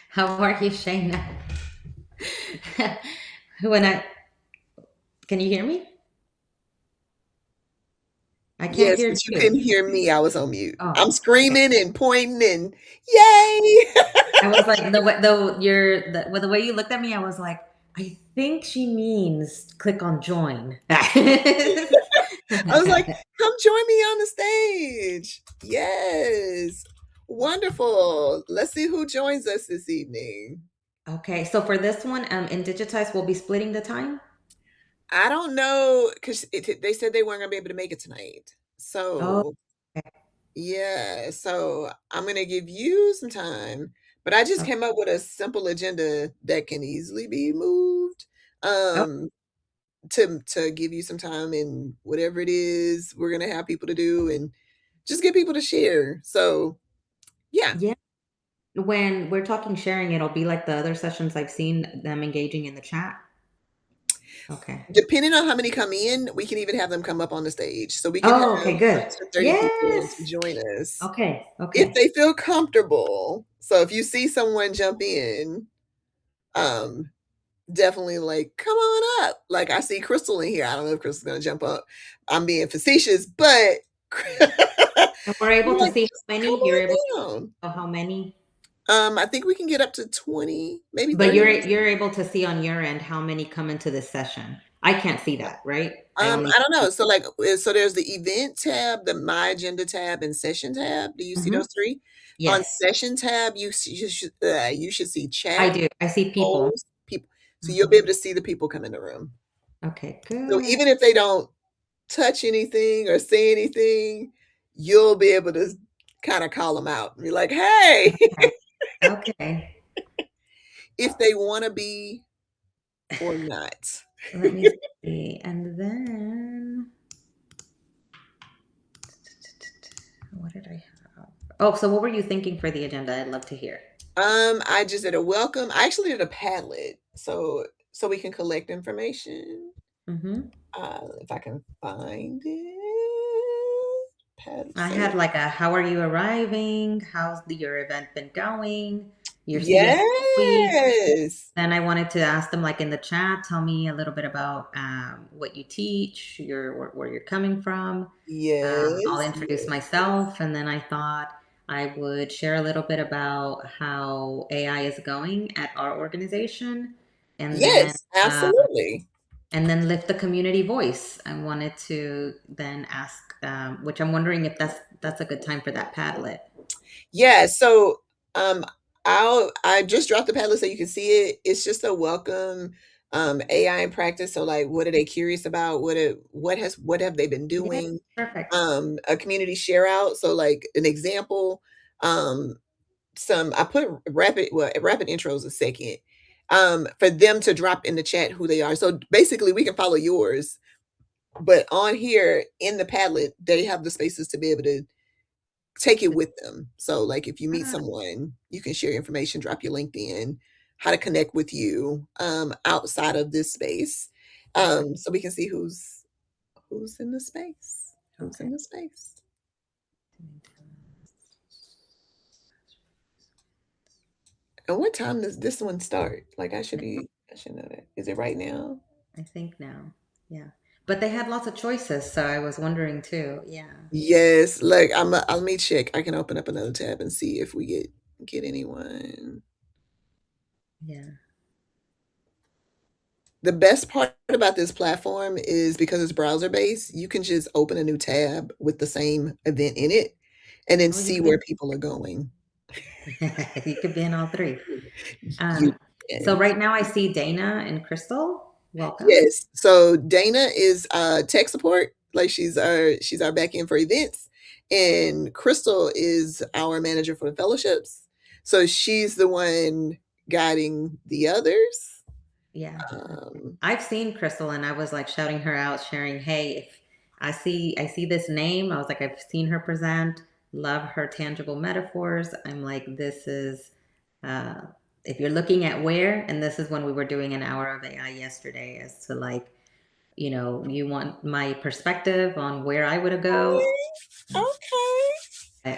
How are you, Shayna? when I Can you hear me? I can't Yes, hear but you you. couldn't hear me. I was on mute. Oh, I'm okay. screaming and pointing and yay! I was like the way you looked at me. I was like, I think she means click on join. I was like, come join me on the stage. Yes. Wonderful. Let's see who joins us this evening. Okay, so for this one, in Digitize, we'll be splitting the time. I don't know because they said they weren't going to be able to make it tonight. Oh, So, okay. yeah. So I'm going to give you some time. But I just Okay. came up with a simple agenda that can easily be moved. Oh, Um, to give you some time in whatever it is we're gonna have people to do and just get people to share. So yeah. yeah. When we're talking sharing, it'll be like the other sessions I've seen them engaging in the chat. Okay. Depending on how many come in, we can even have them come up on the stage. So we can have Oh, okay, good. 20 to 30 people to Yes. join us Okay, if okay. they feel comfortable. So if you see someone jump in, um, definitely like, come on up. Like I see Crystal in here. I don't know if Crystal's gonna jump up. I'm being facetious, but And we're able I'm to like, see just how come many? You're able to on down. know how many? I think we can get up to 20, maybe But 30. you're able to see on your end how many come into this session. I can't see that, right? I only I don't see. know. So like, so there's the event tab, the my agenda tab, and session tab. Do you see Mhm. those three? On Yes, session tab, you should see I chat, do. I see people. polls, people. So you'll be Mhm. able to see the people come in the room. Okay, So good. even if they don't touch anything or say anything, you'll be able to kind of call them out and be like, "Hey," Okay. Okay. if they want to be or not. Let me see. And then what did I have? Oh, so what were you thinking for the agenda? I'd love to hear. I just did a welcome. I actually did a Padlet, so we can collect information. Mhm. If I can find it, Padlet. I So had like a how are you arriving? Your event been going? Your CSO week. yes, Then I wanted to ask them, like in the chat, tell me a little bit about what you teach, where you're coming from. I'll yes, introduce yes, myself, and then I thought I would share a little bit about how AI is going at our organization, and then yes, absolutely. lift the community voice. I wanted to then ask, which I'm wondering if that's a good time for that Padlet. Yeah, so, um, I just dropped the Padlet so you can see it. It's just a welcome, AI in practice. So, like, what are they curious about? What have they been Yeah, doing? perfect. A community share out. So, like, an example, um, I put rapid intros a second, for them to drop in the chat who they are. So, basically, we can follow yours, but on here in the Padlet, they have the spaces to be able to take it with them. So, like, if you meet Ah, someone, you can share information, drop your LinkedIn, how to connect with you outside of this space, okay. so we can see who's in the space, who's Okay. in the space. And what time does this one start? Like, I should know that. Is it right now? I think now. Yeah. But they had lots of choices, so I was wondering too. Yeah. Yes. Like, let me check. I can open up another tab and see if we get anyone. Yeah. The best part about this platform is because it's browser based, you can just open a new tab with the same event in it and then Oh, you see could where people are going. you could be in all three. You So can. right now I see Dana and Crystal. Welcome. Yes. So Dana is tech support, like she's our back end for events, and Crystal is our manager for the fellowships. So she's the one guiding the others. Yeah. Um, I've seen Crystal and I was like shouting her out, sharing, hey, if I see this name, I was like, I've seen her present, love her tangible metaphors. I'm like, this is uh if you're looking at where, and this is when we were doing an hour of AI yesterday, as to like, you want my perspective on where I would go. okay. Okay. Uh,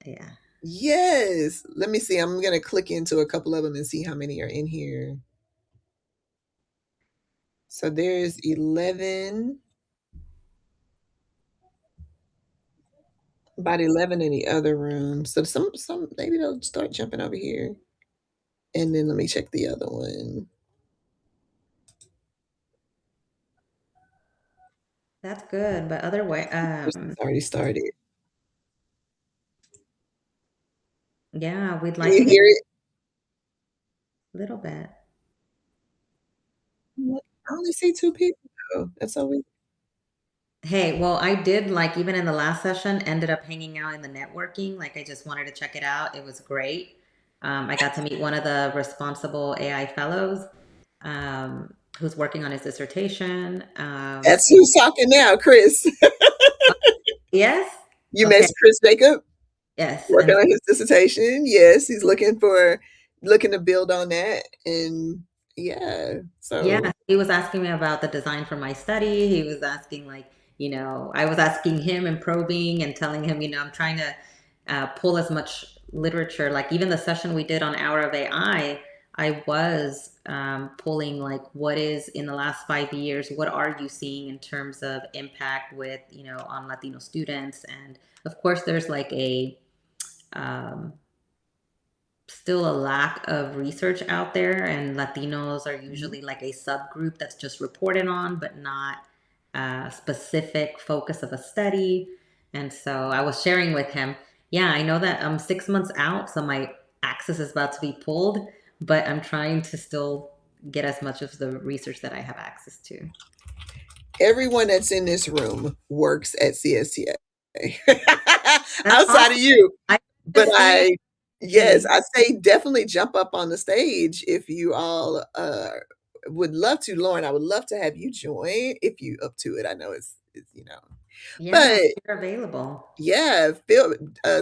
yeah. Yes. Let me see. I'm gonna click into a couple of them and see how many are in here. So there's 11, about 11 in the other room. So some maybe they'll start jumping over here. And then let me check the other one. That's good, but other way, This has already started. yeah, we'd Can like you to get hear it? a little bit. I only see 2 people though. That's so weird. Hey, well, I did like even in the last session, ended up hanging out in the networking. Like I just wanted to check it out. It was great. I got to meet one of the responsible AI fellows, who's working on his dissertation. That's who's talking now, Chris. Oh, yes, You met okay, Chris Jacob yes, working and on his dissertation. Yes, he's looking to build on that. And yeah, yeah, so he was asking me about the design for my study. He was asking like, I was asking him and probing and telling him, I'm trying to pull as much literature. Like even the session we did on Hour of I was pulling like what is in the last 5 years, what are you seeing in terms of impact with, on Latino students? And of course, there's like um, still a lack of research out there, and Latinos are usually like a subgroup that's just reported on, but not a specific focus of a study. And so I was sharing with him, yeah, I know that I'm 6 months out, so my access is about to be pulled, but I'm trying to still get as much of the research that I have access to. everyone that's in this room works at CSTA That's outside of awesome. you. I But just see yes, the I say definitely jump up on the stage if you all would love to. Lauren, I would love to have you join if you up to it. I know it's. yeah, But you're available. yeah,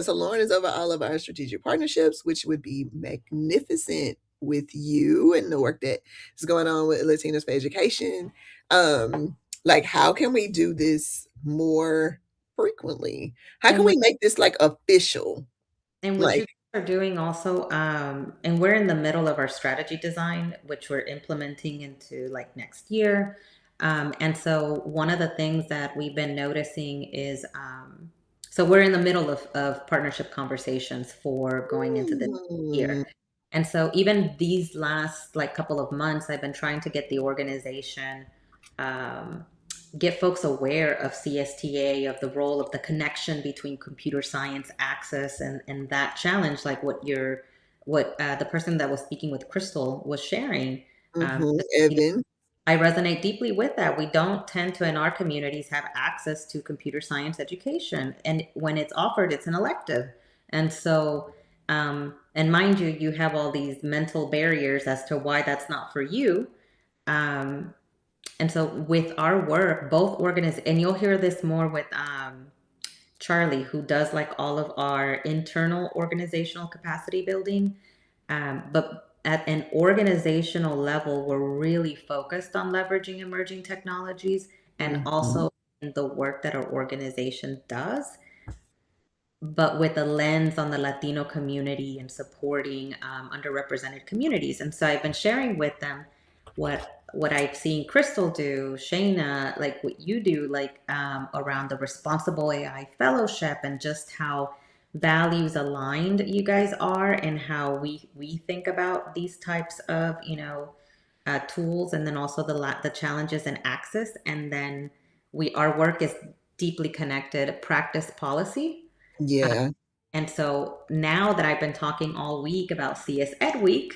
so Lauren is over all of our strategic partnerships, which would be magnificent with you and the work that is going on with Latinos for Education. Like, how can we do this more frequently? How And can with we make this like official? And what Like, you guys are doing also, and we're in the middle of our strategy design, which we're implementing into like next year. And so one of the things that we've been noticing is, so we're in the middle of partnership conversations for going into the mm, year. And so even these last like couple of months, I've been trying to get the organization, um, get folks aware of CSTA, of the role of the connection between computer science access and that challenge, like what the person that was speaking with Crystal was sharing. mhm, You know, Evan. I resonate deeply with that. We don't tend to, in our communities, have access to computer science education, and when it's offered, it's an elective. And so, and mind you, you have all these mental barriers as to why that's not for you. Um, and so with our work, both and you'll hear this more with Charlie, who does like all of our internal organizational capacity building. But at an organizational level, we're really focused on leveraging emerging technologies and Mhm. also in the work that our organization does, but with a lens on the Latino community and supporting underrepresented communities. And so I've been sharing with them what I've seen Crystal do, Shayna, like what you do, like around the Responsible AI Fellowship, and just how values aligned you guys are, and how we think about these types of tools, and then also the challenges and access, and then our work is deeply connected practice policy. Yeah. And so now that I've been talking all week about CS Ed Week,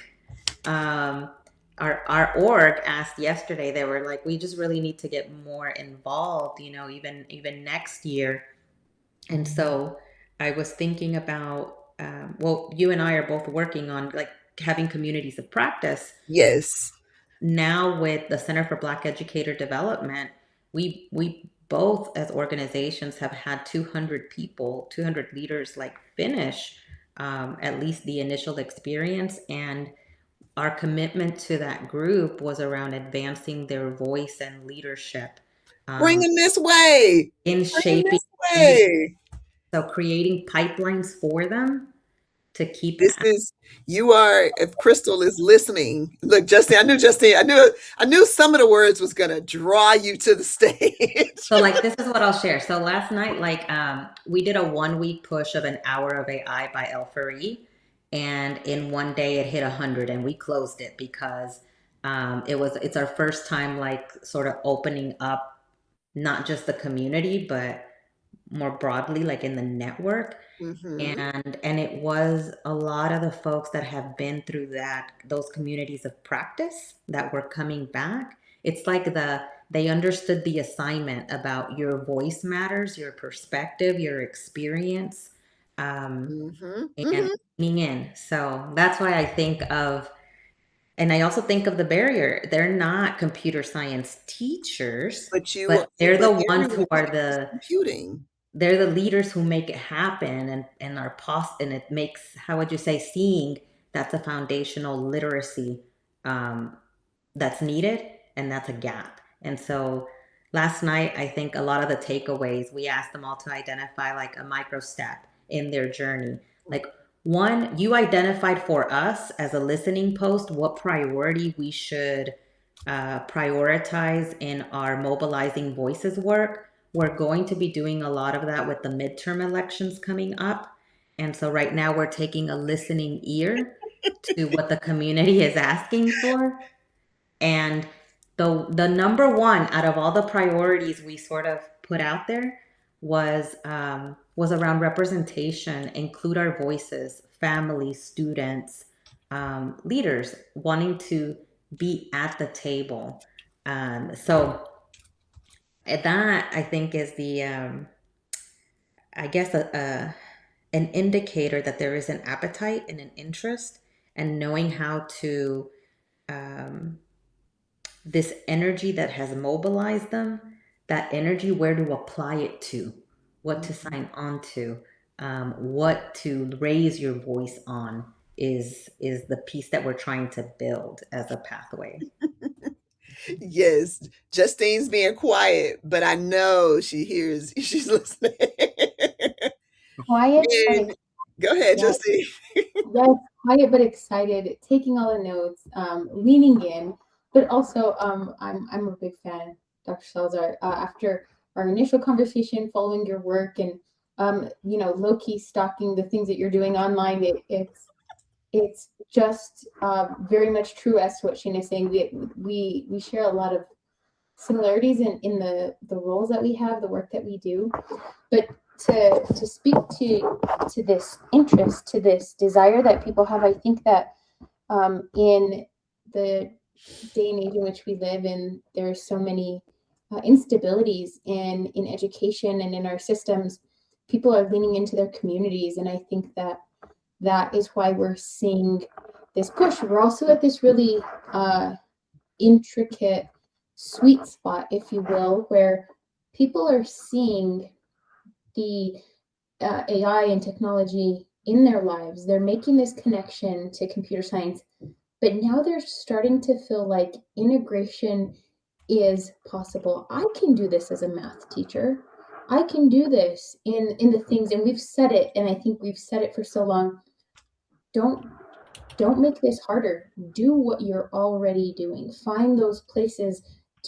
um, our org asked yesterday. They were like, "We just really need to get more involved, even next year." And so I was thinking about, well, you and I are both working on like having communities of practice Yes. now with the Center for Black Educator Development. We both as organizations have had 200 people, 200 leaders like finish at least the initial experience, and our commitment to that group was around advancing their voice and leadership, Bring um, him this way. in Bring him shaping this community, way. so creating pipelines for them, to keep This is you are if Crystal is listening. Look, Justine, I knew some of the words was gonna draw you to the stage. So like this is what I'll share. So last night, like we did a 1 week push of an hour of AI by El Fari, and in one day it hit 100, and we closed it because it's our first time like sort of opening up not just the community but more broadly like in the network. Mhm. And it was a lot of the folks that have been through those communities of practice that were coming back. It's like they understood the assignment about your voice matters, your perspective, your experience, Mhm. and Mhm. leaning in. So that's why I think of, and I also think of the barrier. They're not computer science teachers, but they're But the ones who everyone are teaches computing. they're the leaders who make it happen, and and it makes, how would you say, seeing, that's a foundational literacy um, that's needed, and that's a gap. And so last night, I think a lot of the takeaways, we asked them all to identify like a micro step in their journey. Like, one, you identified for us as a listening post what priority we should prioritize in our mobilizing voices work. We're going to be doing a lot of that with the midterm elections coming up. And so right now we're taking a listening ear to what the community is asking for. And the number one out of all the priorities we sort of put out there was around representation, include our voices, families, students, leaders wanting to be at the table. So that I think is the I guess an indicator that there is an appetite and an interest, and knowing how to um, this energy that has mobilized them, that energy, where to apply it to, what to Mhm. sign on to, what to raise your voice on is the piece that we're trying to build as a pathway. Yes, Justine's being quiet, but I know she hears she's listening. Quiet, but And go ahead, yeah, Justine. yes, quiet but excited, taking all the notes, leaning in, but also I'm a big fan, Dr. Salzar. After our initial conversation, following your work, and low key stalking the things that you're doing online, it's just very much true as to what Shane is saying. We share a lot of similarities in the roles that we have, the work that we do, but to speak to this interest, to this desire that people have, I think that in the day and age in which we live in, there are so many instabilities in education and in our systems. People are leaning into their communities, and I think that that is why we're seeing this push. We're also at this really intricate sweet spot, if you will, where people are seeing the AI and technology in their lives. They're making this connection to computer science, but now they're starting to feel like integration is possible. I can do this as a math teacher. I can do this in the things, and we've said it, and I think we've said it for so long. Don't don't make this harder. Do what you're already doing. Find those places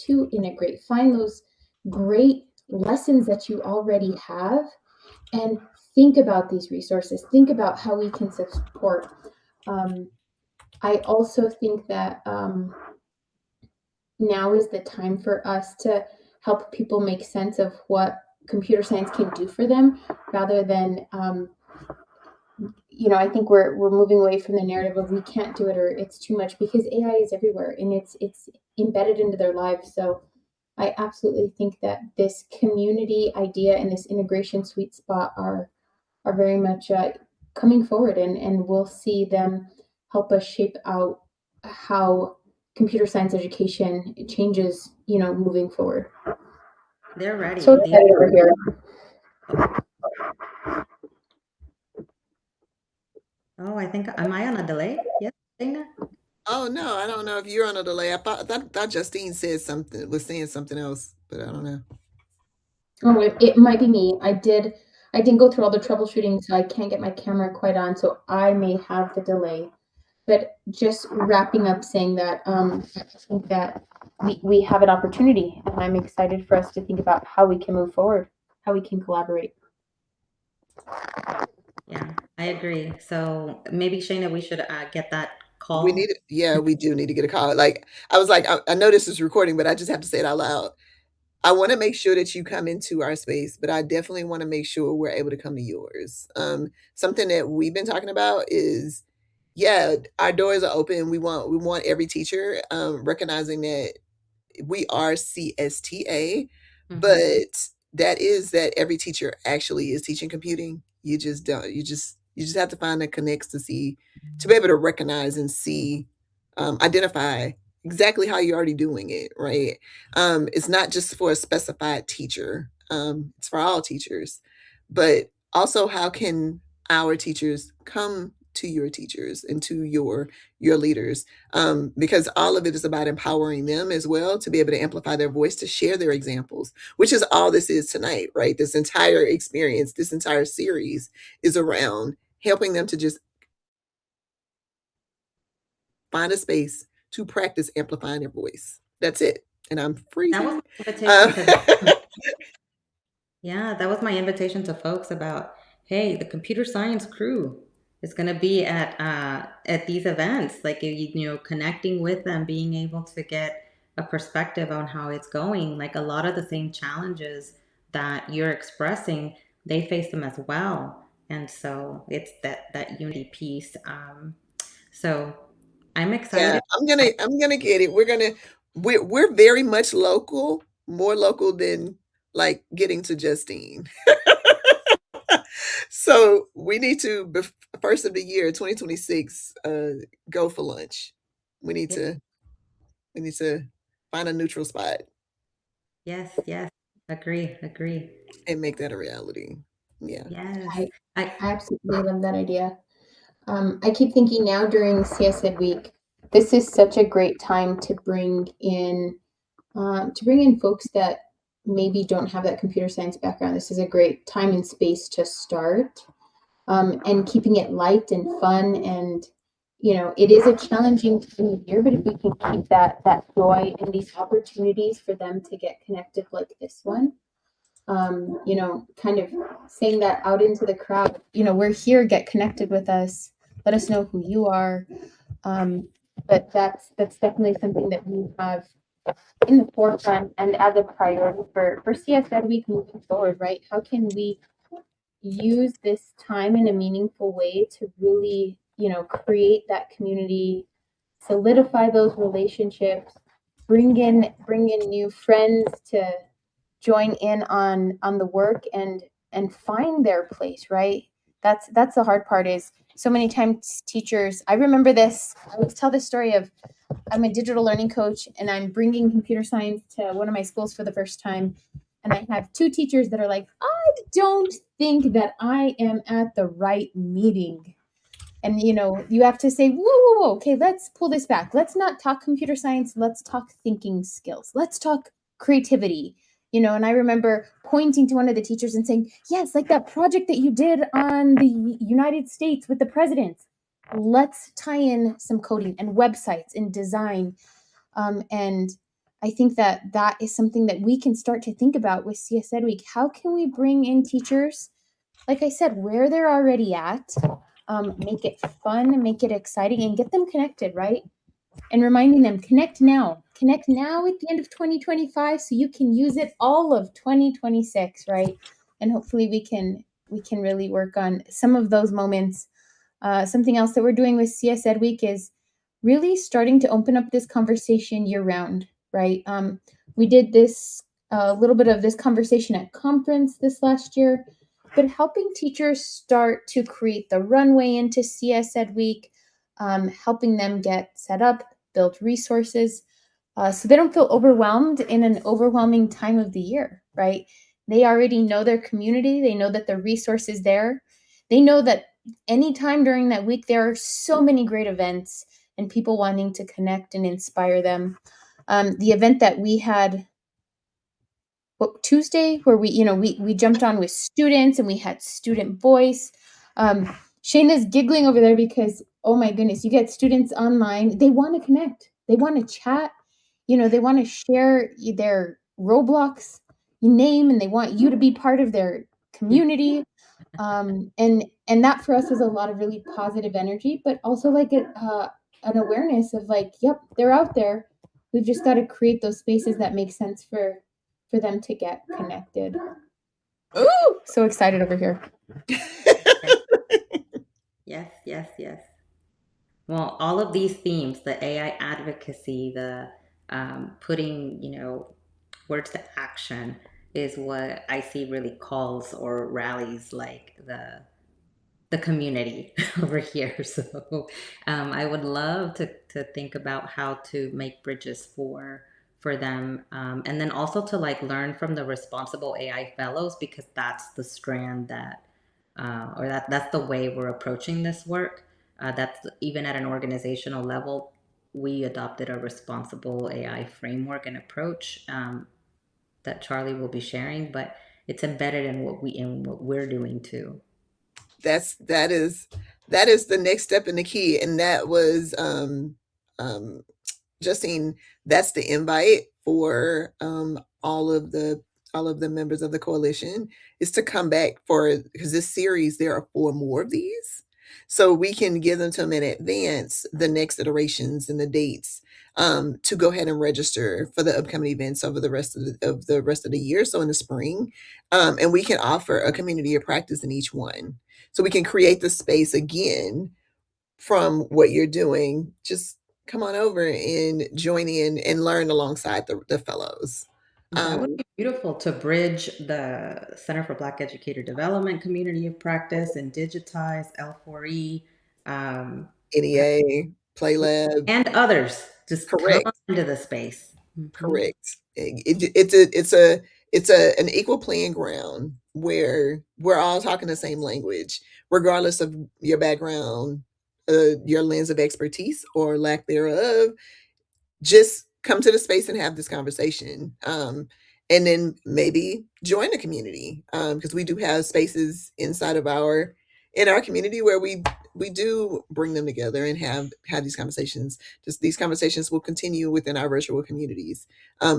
to integrate. Find those great lessons that you already have, and think about these resources. Think about how we can support. Um, I also think that now is the time for us to help people make sense of what computer science can do for them, rather than I think we're moving away from the narrative of we can't do it or it's too much, because AI is everywhere and it's embedded into their lives. So I absolutely think that this community idea and this integration sweet spot are very much coming forward, and we'll see them help us shape out how computer science education changes, moving forward. They're So ready. excited over here. Oh, I think, am I on a delay? Yes, Dana? Oh no, I don't know if you're on a delay. I thought Justine was saying something else, but I don't know. Oh, it might be me. I did. I didn't go through all the troubleshooting, so I can't get my camera quite on, so I may have the delay. But just wrapping up saying that I think that we have an opportunity, and I'm excited for us to think about how we can move forward, how we can collaborate. Yeah, I agree. So maybe Shayna, we should get that We need call. it. Yeah, we do need to get a call. Like, I was like, I know this is recording, but I just have to say it out loud. I wanna make sure that you come into our space, but I definitely wanna make sure we're able to come to yours. Something that we've been talking about is, yeah, our doors are open. We want every teacher, recognizing that we are CSTA, Hmm. but that is that every teacher actually is teaching computing. You just don't. You just have to find the connects to be able to recognize and see, identify exactly how you're already doing it. Right. It's not just for a specified teacher. It's for all teachers, but also how can our teachers come to your teachers and to your leaders, because all of it is about empowering them as well to be able to amplify their voice, to share their examples, which is all this is tonight, right? This entire experience, this entire series is around helping them to just find a space to practice amplifying their voice. That's it. And I'm That was freezing. my invitation Uh, to them. Yeah, that was my invitation to folks about, hey, the computer science crew is going to be at these events, like connecting with them, being able to get a perspective on how it's going. Like a lot of the same challenges that you're expressing, they face them as well, and so it's that unity piece. So I'm yeah, excited. I'm gonna get it. We're very much local, more local than like getting to Justine. So we need to, first of the year 2026, go for lunch. We need Yeah, to we need to find a neutral spot yes, yes, agree, agree. and make that a reality. Yeah. Yes, I I I absolutely love that idea. I keep thinking now during CSED week, this is such a great time to bring in folks that maybe don't have that computer science background. This is a great time and space to start, and keeping it light and fun. And it is a challenging time of year, but if we can keep that joy and these opportunities for them to get connected like this one, kind of saying that out into the crowd, we're here, get connected with us, let us know who you are. Um, but that's definitely something that we have in the forefront and as a priority for CSED week moving forward, right? How can we use this time in a meaningful way to really, create that community, solidify those relationships, bring in new friends to join in on the work and find their place, right? That's the hard part. Is so many times teachers, I remember this, I always tell this story of, I'm a digital learning coach and I'm bringing computer science to one of my schools for the first time, and I have two teachers that are like, I don't think that I am at the right meeting. And you have to say, whoa, whoa, whoa, okay, let's pull this back. Let's not talk computer science. Let's talk thinking skills. Let's talk creativity. And I remember pointing to one of the teachers and saying, yes, like that project that you did on the United States with the president. Let's tie in some coding and websites and design. And I think that is something that we can start to think about with CSED week. How can we bring in teachers, like I said, where they're already at, make it fun, make it exciting, and get them connected, right? And reminding them, connect now at the end of 2025, so you can use it all of 2026, right? And hopefully we can really work on some of those moments. Something else that we're doing with CSED week is really starting to open up this conversation year round, right? We did this a little bit of this conversation at conference this last year, but helping teachers start to create the runway into CS Ed Week, helping them get set up, build resources, so they don't feel overwhelmed in an overwhelming time of the year, right? They already know their community, they know that the resource is there, they know that anytime during that week there are so many great events and people wanting to connect and inspire them. The event that we had, Tuesday, where we jumped on with students and we had student voice. Shayna's giggling over there because, oh my goodness, you get students online. They want to connect. They want to chat. They want to share their Roblox name, and they want you to be part of their community. And that for us is a lot of really positive energy, but also like an awareness of like, yep, they're out there. We've just got to create those spaces that make sense for them to get connected. Ooh, so excited over here. Yes, yes, yes. Well, all of these themes, the AI advocacy, the putting, words to action is what I see really calls or rallies like the community over here. So I would love to think about how to make bridges for them, and then also to like learn from the responsible AI fellows, because that's the strand that or that's the way we're approaching this work. That's even at an organizational level, we adopted a responsible AI framework and approach that Charlie will be sharing, but it's embedded in what we're doing too. That is the next step in the key, and that was um Justine, that's the invite for all of the members of the coalition, is to come back for, because this series there are 4 more of these, so we can give them to them in advance, the next iterations and the dates, to go ahead and register for the upcoming events over the rest of the year, so in the spring, and we can offer a community of practice in each one, so we can create the space again from what you're doing. Just come on over and join in and learn alongside the fellows. That would Um, be beautiful to bridge the Center for Black Educator Development community of practice and digitize L4E, um, NEA, Play Lab, and others. Just come correct, into the space. Hmm. correct. It's an equal playing ground where we're all talking the same language, regardless of your background, your lens of expertise or lack thereof. Just come to the space and have this conversation, and then maybe join the community, because we do have spaces inside of our community where we do bring them together and have these conversations. Just these conversations will continue within our virtual communities,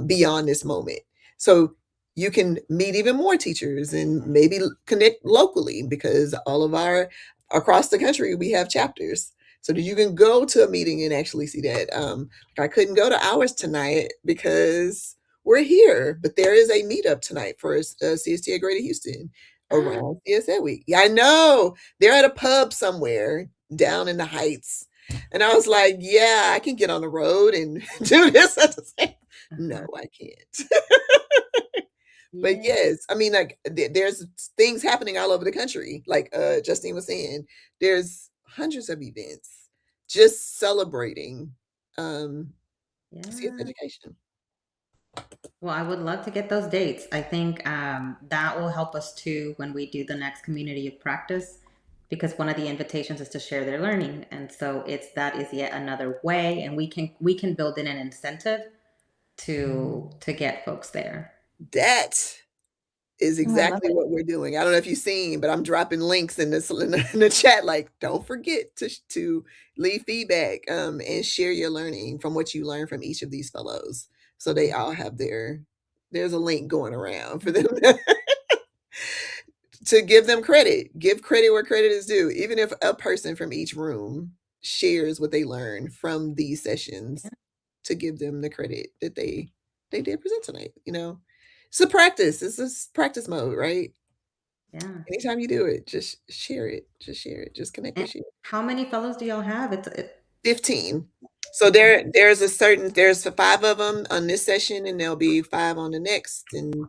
beyond this moment, so you can meet even more teachers and maybe connect locally, because all of our across the country we have chapters, so that you can go to a meeting and actually see that. I couldn't go to ours tonight because we're here, but there is a meetup tonight for CSTA Greater Houston around CSA Week. Yeah, I know. They're at a pub somewhere down in the Heights. And I was like, yeah, I can get on the road and do this at the same. No, I can't. But Yeah. yes, I mean, like there's things happening all over the country. Like Justine was saying, there's hundreds of events just celebrating CS Yeah. education. Well, I would love to get those dates. I think that will help us too when we do the next community of practice, because one of the invitations is to share their learning, and so that is yet another way, and we can build in an incentive to get folks there. That is Oh, I love exactly it. what we're doing. I don't know if you've seen, but I'm dropping links in the chat. Like, don't forget to leave feedback, and share your learning from what you learned from each of these fellows. So they all have there's a link going around for them to give them credit. Give credit where credit is due. Even if a person from each room shares what they learned from these sessions, to give them the credit that they did present tonight. It's a practice. It's a practice mode, right? Yeah. Anytime you do it, just share it. Just share it. Just connect and And share. how many fellows do y'all have? 15. So Okay. there's 5 of them on this session, and there'll be 5 on the next, and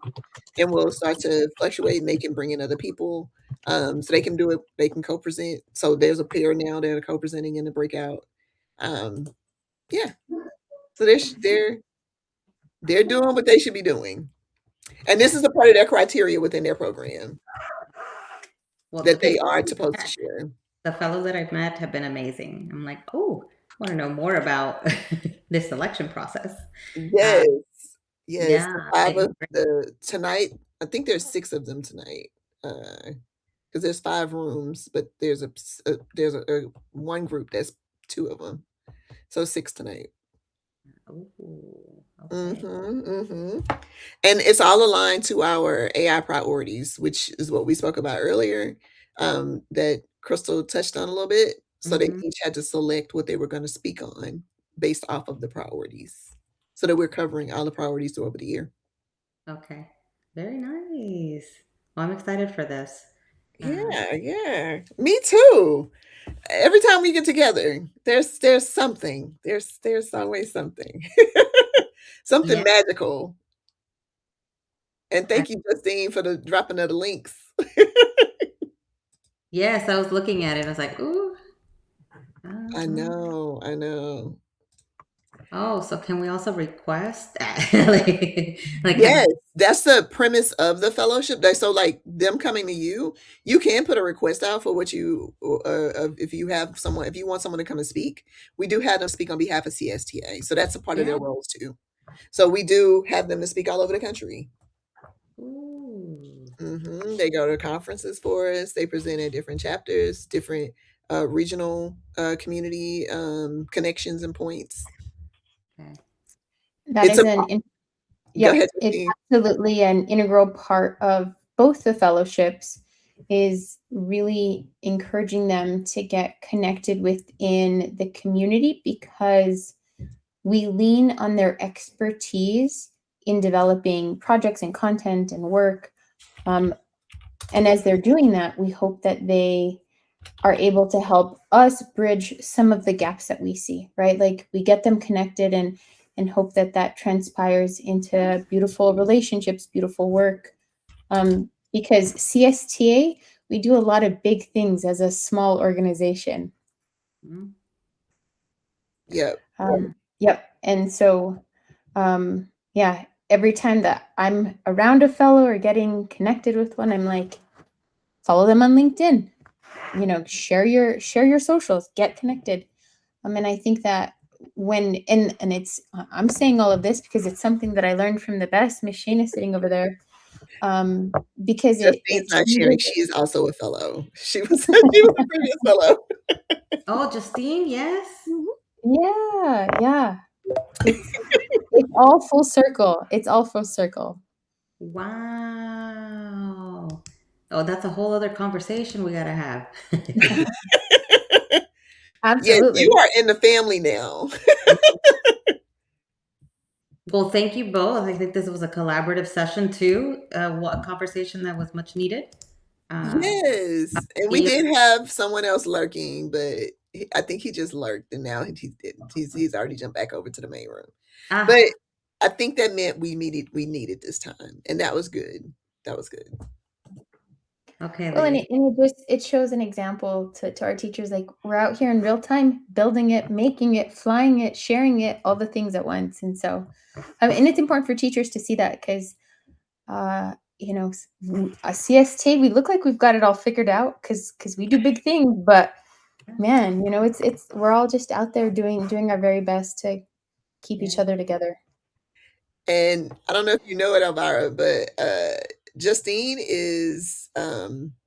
we'll start to fluctuate, and they can bring in other people, so they can do it. They can co-present. So there's a pair now that are co-presenting in the breakout. Um, yeah. So they're doing what they should be doing, and this is a part of their criteria within their program Well, that they are supposed to share. the fellows that I've met have been amazing. I'm like, oh, I want to know more about this selection process. Uh, Yes. Yes, the Yeah, 5 I of the tonight, I think there's 6 of them tonight, because there's 5 rooms, but there's a one group that's 2 of them, so 6 tonight. ooh, okay. Mhm, mhm. And it's all aligned to our AI priorities, which is what we spoke about earlier, that Crystal touched on a little bit. So they Mhm. each had to select what they were gonna speak on based off of the priorities, so that we're covering all the priorities over the year. Okay. Very nice. Well, I'm excited for this. Uh, Yeah, yeah. Me too. Every time we get together, there's something. There's always something. Something yeah. magical. And I, thank you, Justine, for the dropping of the links. yes, I was looking at it. I was like, ooh. I Uh-huh. know, I know. Oh, so can we also request like can Yes, that's the premise of the fellowship. So, like them coming to you, you can put a request out for what you, if you have someone, if you want someone to come and speak, we do have them speak on behalf of CSTA. So that's a part of yeah. their roles too. So we do have them to speak all over the country. Ooh. They go to conferences for us. They present at different chapters, different regional community connections and points. Okay. That It's is a Go yep, ahead, it's Justine. absolutely an integral part of both the fellowships is really encouraging them to get connected within the community because we lean on their expertise in developing projects and content and work. Um, and as they're doing that, we hope that they are able to help us bridge some of the gaps that we see, right? Like we get them connected and hope that that transpires into beautiful relationships, beautiful work. Because CSTA, we do a lot of big things as a small organization. Mm, Yep. yeah. Yep. And so, yeah, every time that I'm around a fellow or getting connected with one, I'm like, follow them on LinkedIn. You know, share your socials, get connected. And I think that when and it's I'm saying all of this because it's something that I learned from the best. Miss Shane is sitting over there. Um, because Justine's it not sharing. changes. She is also a fellow. She was a previous fellow. Oh, Justine, yes. Yeah, yeah. It's it's all full circle. It's all full circle. Wow. Oh, that's a whole other conversation we gotta have. Yes, you Absolutely. are in the family now. Well, thank you both. I think this was a collaborative session too. What a conversation that was much needed. Um, Yes, and we yeah. did have someone else lurking, but I think he just lurked, and now he's already jumped back over to the main room. But Ah, I think that meant we needed this time, and that was good. That was good. okay, Well, and ladies. it just it shows an example to our teachers, like we're out here in real time, building it, making it, flying it, sharing it, all the things at once. And so, and it's important for teachers to see that because, you know, a CST, we look like we've got it all figured out because we do big things, but man, you know, it's we're all just out there doing our very best to keep each Yeah. other together. And I don't know if you know it, Elvira, but Justine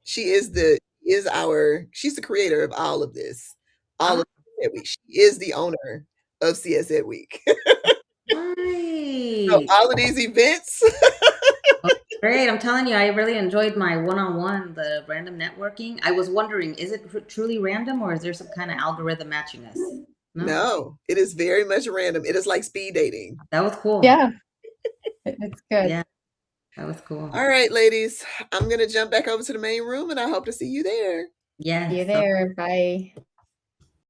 she's the creator of all of this, all Ah, of CSED Week. She is the owner of CSED Week. So right. all of these events, Oh, great. I'm telling you, I really enjoyed my one-on-one, the random networking. I was wondering, is it truly random or is there some kind of algorithm matching us? No, no, it is very much random. It is like speed dating. that was cool. Yeah, it's good. Yeah, that was cool. All right, ladies, I'm gonna jump back over to the main room, and I hope to see you there. See you Yes. there. Bye.